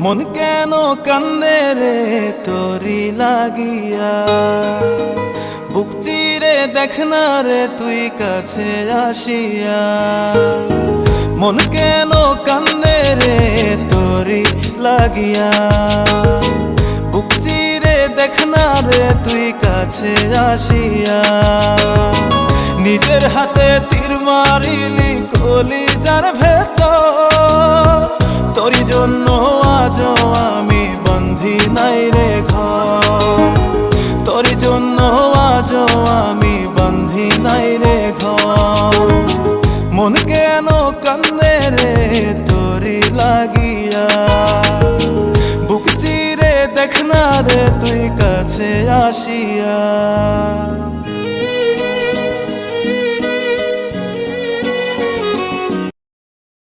মন কেন কান্দে রে তোরি লাগিয়া, বুক চিরে দেখ না রে তুই কাছে আসিয়া। মন কেন কান্দে রে তোরি লাগিয়া, বুক চিরে দেখ না রে তুই কাছে আসিয়া। নিজের হাতে তীর মারিলি কলিজার ভেতর, তোরি জন্য আজও আমি বন্ধি নাই রে ঘর, তোরি জন্য আজও আমি বন্ধি নাই রে ঘর। মন কেন কান্দে রে তোরি লাগিয়া, বুক চিরে দেখ না রে তুই কাছে আসিয়া।